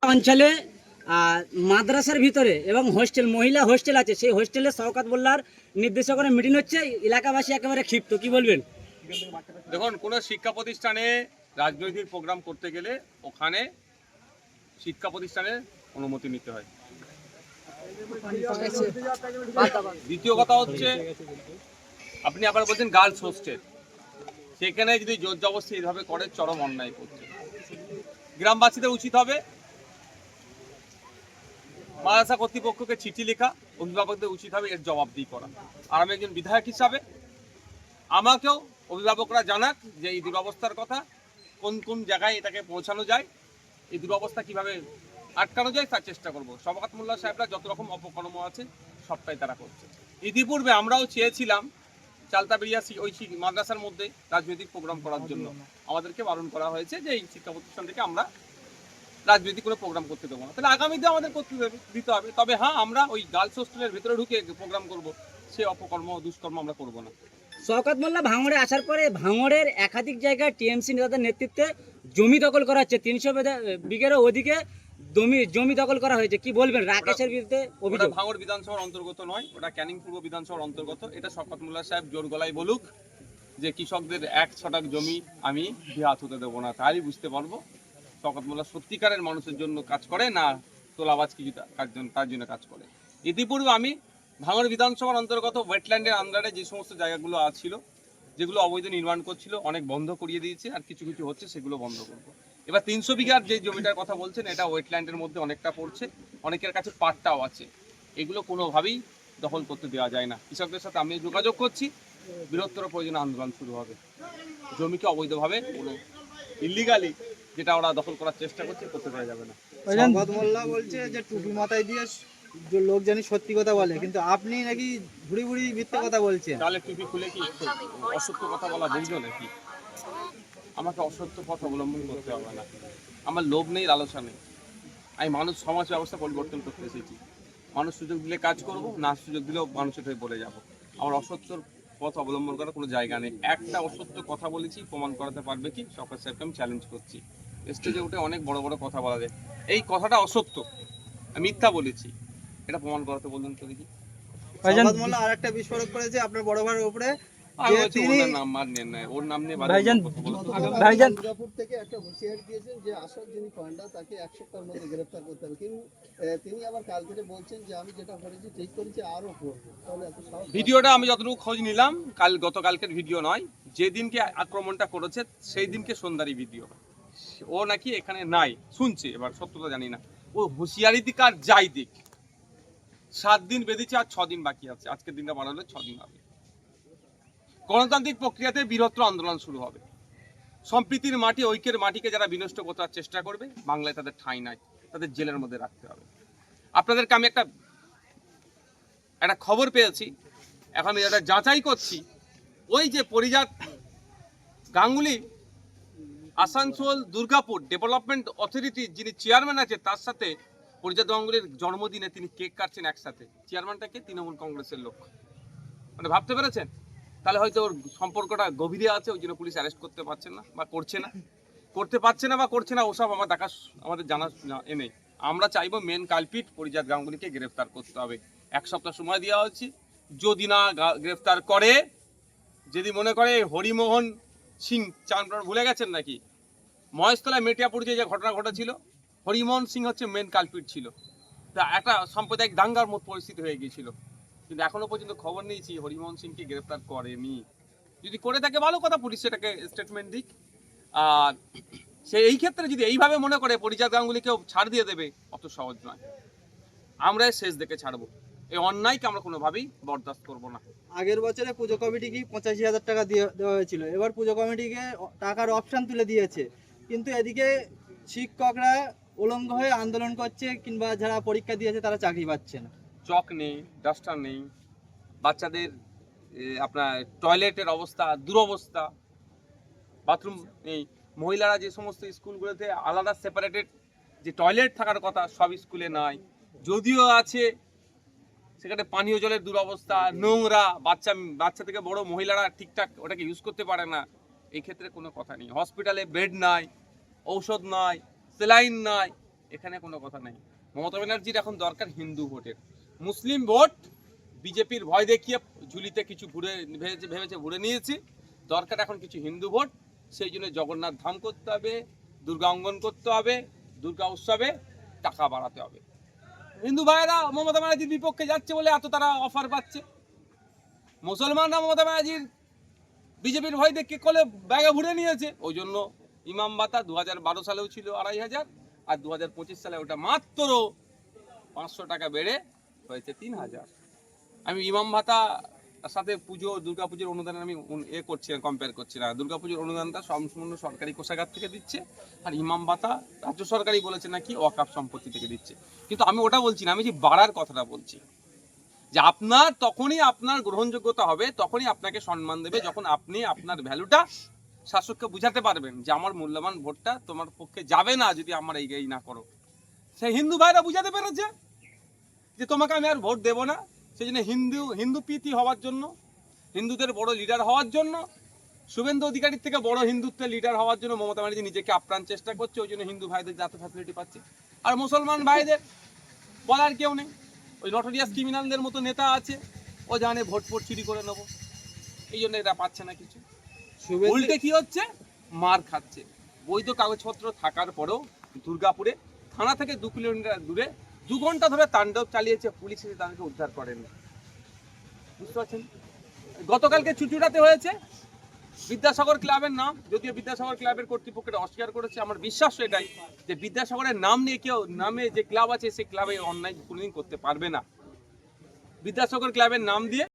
অঞ্চলে মাদ্রাসার ভিতরে এবং হোস্টেল মহিলা হোস্টেল আছে, সেই হোস্টেলে শওকত মোল্লার নির্দেশকের মিটিং হচ্ছে, এলাকাবাসী একেবারে ক্ষিপ্ত, কি বলবেন? দেখুন, কোনো শিক্ষা প্রতিষ্ঠানে রাজনৈতিক প্রোগ্রাম করতে গেলে ওখানে শিক্ষা প্রতিষ্ঠানের অনুমতি নিতে হয়। দ্বিতীয় কথা হচ্ছে, আপনি আবার বলছেন গার্লস হোস্টেল, সেখানে যদি জোর জবরদস্তি এইভাবে করে চরম অন্যায় করছে। গ্রামবাসীদের উচিত হবে মাদ্রাসা কর্তৃপক্ষকে চিঠি লেখা, অভিভাবকদের উচিত হবে এর জবাবদিহি করা। আর আমি একজন বিধায়ক হিসাবে আমাকেও অভিভাবকরা জানাক যে এই দুরবস্থার কথা, কোন কোন জায়গায় এটাকে পৌঁছানো যায়, এই দুরবস্থা কিভাবে আটকানো যায় তার চেষ্টা করব। শওকত মোল্লা সাহেবরা যত রকম অপকর্ম আছে সবটাই তারা করছে। ইতিপূর্বে আমরাও চেয়েছিলাম চালতাবেড়িয়া ওই মাদ্রাসার মধ্যে রাজনৈতিক প্রোগ্রাম করার জন্য, আমাদেরকে বারণ করা হয়েছে যে এই শিক্ষা প্রতিষ্ঠান থেকে আমরা রাজনৈতিক কোনো প্রোগ্রাম করতে দেবো না। তাহলে আগামীতে আমাদের করতে দিতে হবে। তবে হ্যাঁ, আমরা ওই গার্লস হোস্টেলের ভেতরে ঢুকে প্রোগ্রাম করব, সে অপকর্ম দুষ্কর্ম আমরা করবো না। শওকত মোল্লা ভাঙড়ে আসার পরে ভাঙড়ের একাধিক জায়গায় টিএমসি নেতাদের নেতৃত্বে জমি দখল করা হচ্ছে, 300 বিঘেরও ওদিকে জমি দখল করা হয়েছে, কি বলবেন? রাকেশের বিরুদ্ধে অভিযোগ। ভাঙড় বিধানসভার অন্তর্গত নয়, ওটা ক্যানিং পূর্ব বিধানসভার অন্তর্গত। এটা শওকত মোল্লা সাহেব জোর গলায় বলুক যে কৃষকদের 1 ছটাক জমি আমি হাত হতে দেবো না, তাহলেই বুঝতে পারবো শওকত মোল্লা সত্যিকারের মানুষের জন্য কাজ করে না তোলাবাজ কিছু তার জন্য কাজ করে। ইতিপূর্বে আমি ভাঙড় বিধানসভার অন্তর্গত ওয়েটল্যান্ডের আন্ডারে যে সমস্ত জায়গাগুলো ছিল, যেগুলো অবৈধ নির্মাণ করছিল, অনেক বন্ধ করিয়ে দিয়েছে, আর কিছু কিছু হচ্ছে, সেগুলো বন্ধ করবো। এবার 300 বিঘার যে জমিটার কথা বলছেন, এটা ওয়েটল্যান্ডের মধ্যে অনেকটা পড়ছে, অনেকের কাছে পাটটাও আছে। এগুলো কোনোভাবেই দখল করতে দেওয়া যায় না। কৃষকদের সাথে আমি যোগাযোগ করছি, বৃহত্তর প্রয়োজনে আন্দোলন শুরু হবে। জমিকে অবৈধভাবে কোনো ইলিগালি যেটা ওরা দখল করার চেষ্টা করছে, করতে দেওয়া যাবে না। শওকত মোল্লা বলছে যে টুপি মাথায় দিয়ে লোক জানি সত্যি কথা বলে, কিন্তু আপনি নাকি ঘুরি ঘুরি মিথ্যে কথা বলছেন। তাহলে টুপি খুলে কি অসত্য কথা বলা বুঝলো নাকি? আমাকে অসত্য পথ অবলম্বন করতে হবে না। আমার লোভ নেই, লালসা নেই। আমি সমাজ ব্যবস্থা পরিবর্তন করতে এসেছি। মানুষ সুযোগ দিলে কাজ করব, না সুযোগ দিলেও মানুষের হয়ে বলে যাব। আমার অসত্যর পথ অবলম্বন করার কোনো জায়গা নেই। একটা অসত্য কথা বলেছি, প্রমাণ করাতে পারবে কি? শওকত সাহেবকে আমি চ্যালেঞ্জ করছি। স্টেজে উঠে অনেক বড় বড় কথা বলা যায়, এই কথাটা অসত্য, আমি মিথ্যা বলেছি, এটা প্রমাণ করাতে বলুন তো দেখি। শওকত মোল্লা আরেকটা বিস্ফোরক করেছে আপনার বড় ভাইয়ের উপরে, ওর নাম আর নেন না, ওর নাম নিয়ে ভাইজান দুর্গাপুর থেকে একটা হুঁশিয়ারি দিয়েছেন যে আসল যিনি কয়েনটা তাকে 1 সপ্তাহের মধ্যে গ্রেফতার করতে হবে, কিন্তু তিনি আবার কাল থেকে বলছেন যে আমি যেটা করেছি ঠিক করেছি, আরো করবো। তাহলে এত সাহস? ভিডিওটা আমি যতটুকু খোঁজ নিলাম, গতকালকের ভিডিও নয়, যেদিনকে আক্রমণটা করেছে সেই দিনকে সন্ধ্যারই ভিডিও। ও নাকি এখানে নাই, শুনছে, এবার সত্যতা জানি না। ও হুঁশিয়ারি দিক আর যাই দিক, 7 দিন বেঁধেছে আর 6 দিন বাকি আছে। আজকের দিনটা বাড়ালে 6 দিন হবে। গণতান্ত্রিক প্রক্রিয়াতে বৃহত্তর আন্দোলন শুরু হবে। সম্প্রীতির মাটি, ঐক্যের মাটিকে যারা বিনষ্ট করার চেষ্টা করবে, বাংলায় তাদের ঠাঁই নাই, তাদের জেলের মধ্যে রাখতে হবে। আপনাদেরকে আমি একটা খবর পেয়েছি, এখন আমি এটা যাচাই করছি। ওই যে পরিজাত গাঙ্গুলি আসানসোল দুর্গাপুর ডেভেলপমেন্ট অথরিটির যিনি চেয়ারম্যান আছে, তার সাথে পরিজাত গাঙ্গুলির জন্মদিনে তিনি কেক কাটছেন একসাথে। চেয়ারম্যানটাকে তৃণমূল কংগ্রেসের লোক, মানে ভাবতে পেরেছেন? তাহলে হয়তো ওর সম্পর্কটা গভীরে আছে, ওই জন্য পুলিশ অ্যারেস্ট করতে পারছে না বা করছে না, ওসব আমাদের জানা নেই। আমরা চাইবো মেন কালপিট পরিজাত গাঙ্গুলিকে গ্রেফতার করতে হবে। 1 সপ্তাহ সময় দেওয়া হচ্ছে। যদি না গ্রেফতার করে, যদি মনে করে হরিমোহন সিং, ভুলে গেছেন নাকি? মহেশতলায় মেটিয়াপুর যে ঘটনা ঘটেছিল, হরিমোহন সিং হচ্ছে মেন কালপিট ছিল। তা একটা সাম্প্রদায়িক দাঙ্গার মতো পরিস্থিতি হয়ে গিয়েছিল, কিন্তু এখনো পর্যন্ত খবর নিয়েছি হরিমোহন সিংকে গ্রেফতার করেনি। যদি করে থাকে ভালো কথা, পুলিশ সেটাকে স্টেটমেন্ট দিক। আর সে এই ক্ষেত্রে যদি এইভাবে মনে করে পরিজাত গাঙ্গুলিকেও ছাড় দিয়ে দেবে, অত সহজ নয়। আমরা শেষ দেখে ছাড়বো, এই অন্যায়কে আমরা কোনোভাবেই বরদাস্ত করবো না। আগের বছরে পুজো কমিটিকে 85,000 টাকা দেওয়া হয়েছিল, এবার পুজো কমিটিকে টাকার অপশন তুলে দিয়েছে, কিন্তু এদিকে শিক্ষকরা উলঙ্গ হয়ে আন্দোলন করছে, কিংবা যারা পরীক্ষা দিয়েছে তারা চাকরি পাচ্ছে না। চক নেই, ডাস্টার নেই, বাচ্চাদের আপনার টয়লেটের অবস্থা দুরবস্থা, বাথরুম নেই। মহিলারা যে সমস্ত স্কুলগুলোতে আলাদা সেপারেটেড যে টয়লেট থাকার কথা, সব স্কুলে নাই। যদিও আছে, সেখানে পানীয় জলের দুরবস্থা, নোংরা, বাচ্চা থেকে বড় মহিলারা ঠিকঠাক ওটাকে ইউজ করতে পারে না। এই ক্ষেত্রে কোনো কথা নেই। হসপিটালে বেড নাই, ঔষধ নাই, স্যালাইন নাই, এখানে কোনো কথা নেই। মমতা ব্যানার্জির এখন দরকার হিন্দু ভোটের। মুসলিম ভোট বিজেপির ভয় দেখিয়ে ঝুলিতে কিছু ভেবেছে ভরে নিয়েছি। দরকার এখন কিছু হিন্দু ভোট। সেই জন্য জগন্নাথ ধাম করতে হবে, দুর্গা অঙ্গন করতে হবে, দুর্গা উৎসবে টাকা বাড়াতে হবে। হিন্দু ভাইয়েরা মমতা ব্যানার্জির বিপক্ষে যাচ্ছে বলে এত তারা অফার পাচ্ছে। মুসলমানরা মমতা ব্যানার্জির বিজেপির ভয় দেখে কলে ব্যাগে ভরে নিয়েছে। ওই জন্য ইমাম ভাতা 2012 সালেও ছিল 2500, আর 2025 সালে ওটা মাত্র 500 টাকা বেড়ে হয়েছে 3000। আমি ইমাম ভাতা সাথে পুজো দুর্গাপুজোর অনুদান আমি করছি না, কম্পেয়ার করছি না। দুর্গাপুজোর অনুদানটা সম্পূর্ণ সরকারি কোষাগার থেকে দিচ্ছে, আর ইমাম ভাতা রাজ্য সরকারই বলেছে নাকি ওয়াকফ সম্পত্তি থেকে দিচ্ছে। কিন্তু আমি ওটা বলছি না, আমি যে বাড়ার কথাটা বলছি, যে আপনার তখনই আপনার গ্রহণযোগ্যতা হবে, তখনই আপনাকে সম্মান দেবে যখন আপনি আপনার ভ্যালুটা শাসককে বুঝাতে পারবেন যে আমার মূল্যবান ভোটটা তোমার পক্ষে যাবে না যদি আমার এই না করো। সেই হিন্দু ভাইরা বুঝাতে পেরেছে যে তোমাকে আমি আর ভোট দেবো না। সেই জন্য হিন্দু প্রীতি হওয়ার জন্য, হিন্দুদের বড় লিডার হওয়ার জন্য, শুভেন্দু অধিকারীর থেকে বড় হিন্দুত্বের লিডার হওয়ার জন্য মমতা ব্যানার্জি নিজেকে আপ্রাণ চেষ্টা করছে। ওই জন্য হিন্দু ভাইদের যাতে ফ্যাসিলিটি পাচ্ছে, আর মুসলমান ভাইদের বলার কেউ নেই। ওই নটোরিয়াস ক্রিমিনালদের মতো নেতা আছে, ও জানে ভোট চুরি করে নেবো, এই জন্য এরা পাচ্ছে না কিছু। উল্টে কি হচ্ছে, মার খাচ্ছে। বৈধ কাগজপত্র থাকার পরেও দুর্গাপুরে থানা থেকে 2 কিলোমিটার দূরে 2 ঘন্টা ধরে তাণ্ডব চালিয়েছে পুলিশ, এসে তাদেরকে উদ্ধার করেনি। বুঝতে পারছেন? গতকালকে চুচুড়াতে হয়েছে বিদ্যাসাগর ক্লাবের নাম, যদিও বিদ্যাসাগর ক্লাবের কর্তৃপক্ষরা অস্বীকার করেছে। আমার বিশ্বাস এটাই যে বিদ্যাসাগরের নাম নিয়ে কেউ, নামে যে ক্লাব আছে সেই ক্লাবে অন্যায় কোনোদিন করতে পারবে না। বিদ্যাসাগর ক্লাবের নাম দিয়ে